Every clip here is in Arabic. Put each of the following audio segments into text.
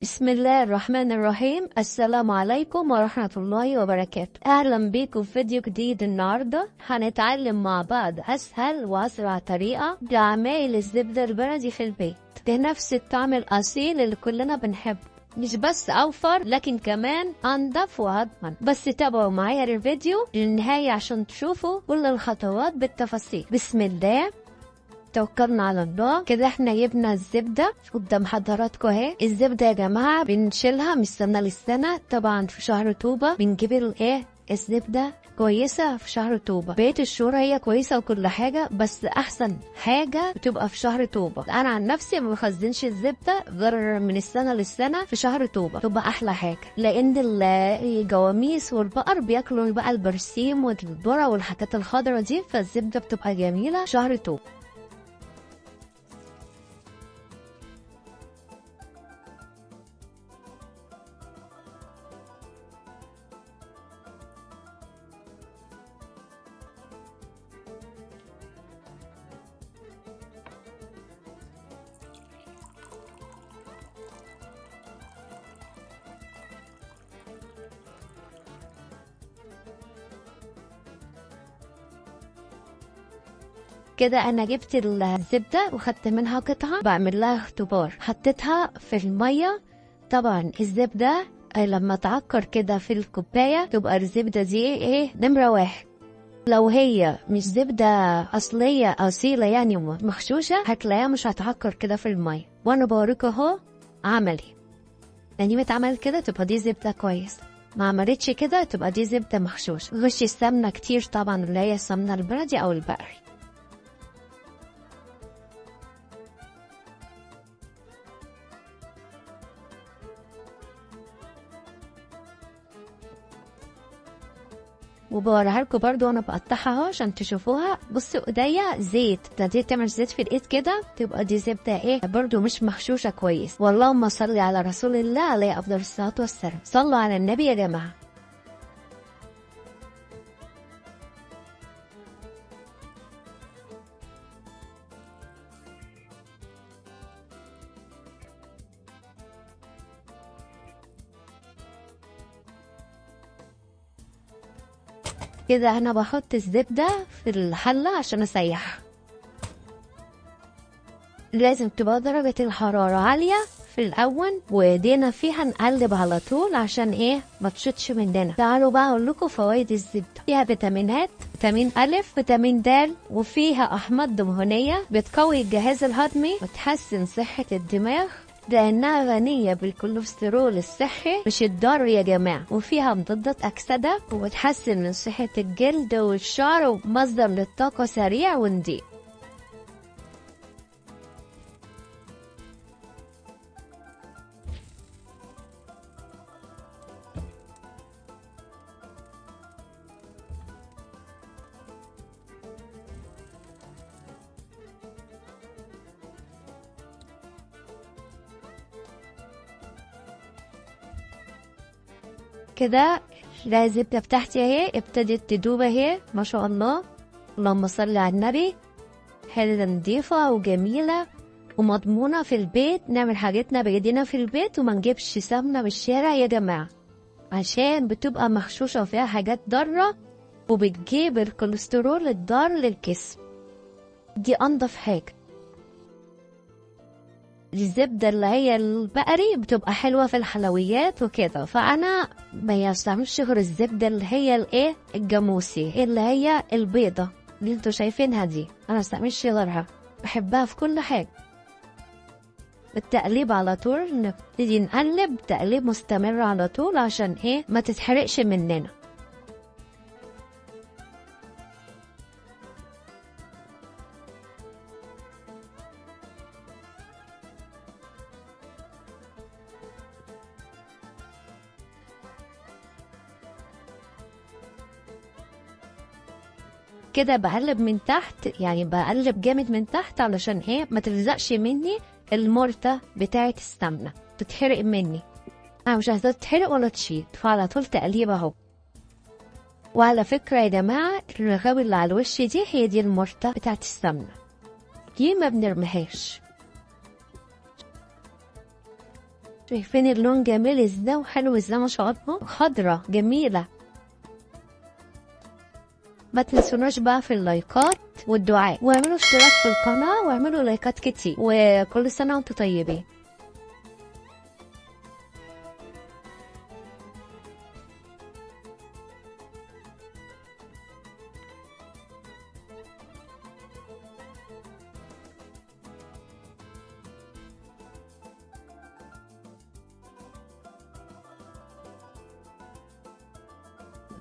بسم الله الرحمن الرحيم. السلام عليكم ورحمة الله وبركاته. أهلا بيكم في فيديو جديد. النهاردة هنتعلم مع بعض أسهل وأسرع طريقة لعمايل الزبدة البلدي في البيت. ده نفس الطعم الأصيل اللي كلنا بنحبه، مش بس أوفر لكن كمان أنضف وأضمن. بس تابعوا معايا الفيديو للنهاية عشان تشوفوا كل الخطوات بالتفاصيل. بسم الله، توكلنا على الله. كده احنا جبنا الزبدة قدام حضراتكم اهي. الزبدة يا جماعة بنشيلها من السنة للسنة. طبعا في شهر طوبة بنجيب الزبدة كويسة في شهر طوبة. بقية الشهور هي كويسة وكل حاجة، بس أحسن حاجة بتبقى في شهر طوبة. أنا عن نفسي ما بخزنش الزبدة غير من السنة للسنة في شهر طوبة، تبقى أحلى حاجة، لأن الجواميس والبقر بياكلوا بقى البرسيم والذرة والحاجات الخضرا دي، فالزبدة بتبقى جميلة شهر طوبة. كده انا جبت الزبدة وخدت منها قطعة بعمل لها اختبار. حطيتها في المية. طبعا الزبدة لما تعكر كده في الكوباية تبقى الزبدة دي نمرة واحد. لو هي مش زبدة أصلية أصيلة يعني مغشوشة هتلاقيها مش هتعكر كده في المية. وانا بوريكم اهو عملي. يعني متعمل كده تبقى دي زبدة كويس، ما عملتش كده تبقى دي زبدة مغشوشة. غش السمنة كتير طبعا، اللي هي السمنة البلدي أو البقري. وبوريها لكم برضو وانا بقطعها اهو عشان تشوفوها. بصوا ايديا زيت، ابتديت تعمل زيت في الايد كده، تبقى دي زبده برضو مش مغشوشه كويس. واللهم صل على رسول الله عليه افضل الصلاه والسلام. صلوا على النبي يا جماعه. كده انا بحط الزبده في الحله عشان اسيحها. لازم تبقى درجه الحراره عاليه في الاول، وايدينا فيها نقلب على طول عشان ما تشطش مننا. تعالوا بقى اقول لكم فوائد الزبده. فيها فيتامينات، فيتامين الف، فيتامين د، وفيها احماض دهنيه بتقوي الجهاز الهضمي وتحسن صحه الدماغ، لأنها غنية بالكوليسترول الصحي مش الضار يا جماعة. وفيها مضادات أكسدة وبتحسن من صحة الجلد والشعر، ومصدر للطاقة سريع ونضيف. كده الزبدة بتاعتي اهي ابتدت تدوب اهي، ما شاء الله. اللهم صل على النبي. حلوة نضيفة وجميلة ومضمونة في البيت. نعمل حاجتنا بايدينا في البيت وما نجيبش سمنة من الشارع يا جماعة، عشان بتبقى مغشوشة وفيها حاجات ضارة وبتجيب الكوليسترول الضار للجسم. دي انضف حاجة. الزبدة اللي هي البقري بتبقى حلوة في الحلويات وكده، فأنا ما يستعملش غير الزبدة اللي هي الجاموسي، اللي هي البيضة اللي انتوا شايفينها دي. أنا ما استعملش غيرها، بحبها في كل حاجة. التقليب على طول، نبتدي نقلب تقليب مستمر على طول عشان ما تتحرقش مننا. كده بقلب من تحت، يعني بقلب جامد من تحت علشان ما تلزقش مني المرتة بتاعت السمنة، تتحرق مني. انا مش عايزاها تتحرق ولا تشيط، فعلى طول تقليب اهو. وعلى فكرة يا جماعة، الرغاوي اللي على الوش دي هي دي المرتة بتاعت السمنة، دي ما بنرميهاش. شايفين اللون جميل ازاي وحلو ازاي ما شاء الله، خضرة جميلة. ما تنسوناش بقى في اللايكات والدعاء، واعملوا اشتراك في القناة واعملوا لايكات كتير، وكل سنة وانتم طيبين.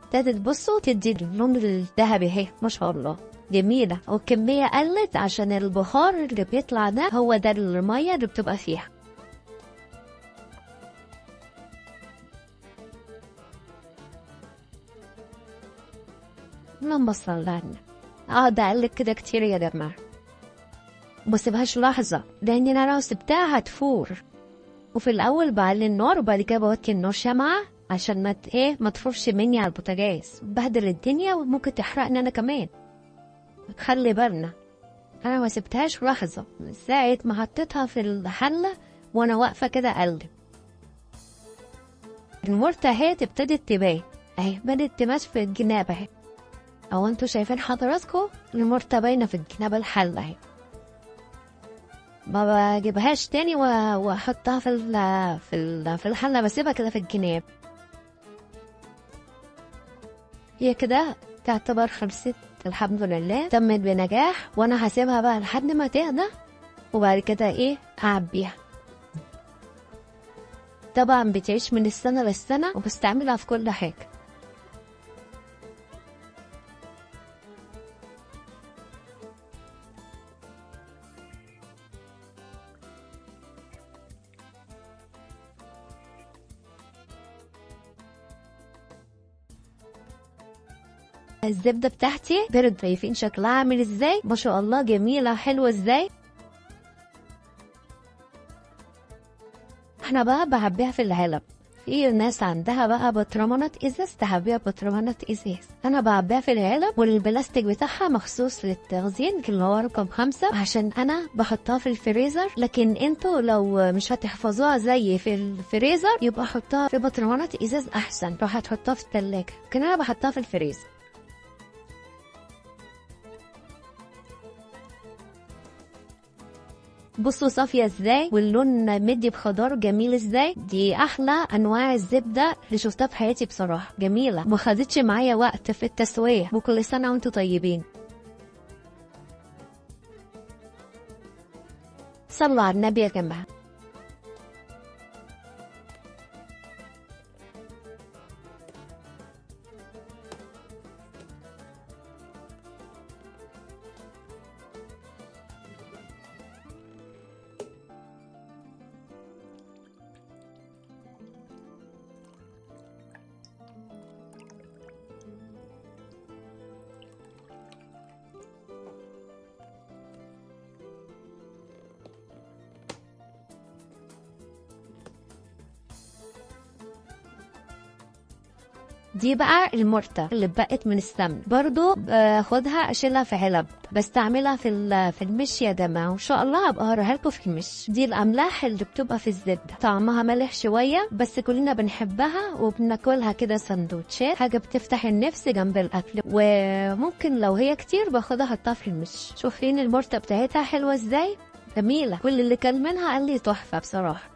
ابتدت بصوا تدي اللون الذهبي اهي ما شاء الله جميلة، والكمية قلت عشان البخار اللي بيطلع ده هو ده المية اللي بتبقى فيها. اللهم صل على النبي. اقعد اقلب كده كتير يا جماعة، ومسيبهاش لحظة لان انا لو سبتها هتفور. وفي الاول بعلي النار وبعد كده بوطي النار شمعة عشان ما تفرش مني على البوتاجاز، بهدل الدنيا وممكن تحرقني انا كمان. خلي بالنا انا ما سبتهاش لحظه من ساعه ما حطيتها في الحله وانا واقفه كده اقلب. المرته اهي ابتدت تبان اهي، بدت تمشي في الجناب اهي، او انتوا شايفين حضراتكم المرته باينه في الجناب الحله اهي. ما بجيبهاش تاني واحطها في الحله، بسيبها كده في الجناب. هي كده تعتبر خلصت الحمد لله، تمت بنجاح. وانا هسيبها بقى لحد ما تهدى وبعد كده هعبيها. طبعا بتعيش من السنة للسنة وبستعملها في كل حاجة. الزبدة بتاعتي برد، شايفين شكلها عامل ازاي ما شاء الله، جميلة حلوة ازاي. احنا بقى بعبيها في العلب. في ناس عندها بقى برطمانات ازاز تحبيها برطمانات ازاز، انا بعبيها في العلب والبلاستيك بتاعها مخصوص للتخزين اللي هو رقم 5 عشان انا بحطها في الفريزر. لكن انتوا لو مش هتحفظوها زي في الفريزر يبقى حطها في برطمانات ازاز احسن لو هتحطها في التلاجة، لكن انا بحطها في الفريزر. بصوا صافية ازاي واللون مدي بخضار جميل ازاي. دي احلى انواع الزبدة اللي شفتها في حياتي بصراحة، جميلة ما خدتش معايا وقت في التسوية. وكل سنة وانتم طيبين. صلوا على النبي يا جماعة. دي بقى المرتة اللي بقت من السمن، برضو باخدها اشيلها في علب بستعملها في المش يا جماعه، وان شاء الله هبقى اوريها لكم في المش. دي الاملاح اللي بتبقى في الزبده، طعمها مالح شويه بس كلنا بنحبها وبناكلها كده سندوتشات، حاجه بتفتح النفس جنب الاكل. وممكن لو هي كتير باخدها احطها في المش. شوفين المرتة بتاعتها حلوه ازاي، جميله. كل اللي كل منها قال لي تحفه بصراحه.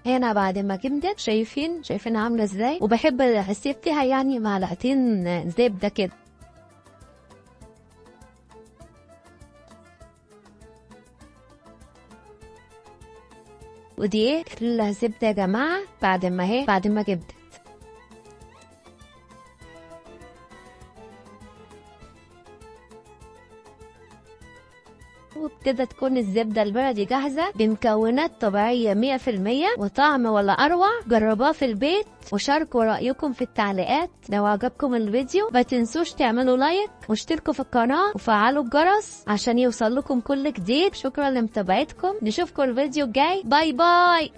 هنا بعد ما جمدت شايفين عامله ازاي، وبحب اسيب فيها يعني معلقتين زبده كده. ودي الزبده يا جماعه بعد ما جمدت. وبكده تكون الزبدة البلدي جاهزة بمكونات طبيعية 100% وطعم ولا أروع. جربوها في البيت وشاركوا رأيكم في التعليقات. لو عجبكم الفيديو ما تنسوش تعملوا لايك واشتركوا في القناة وفعلوا الجرس عشان يوصل لكم كل جديد. شكرا لمتابعتكم، نشوفكم الفيديو الجاي. باي باي.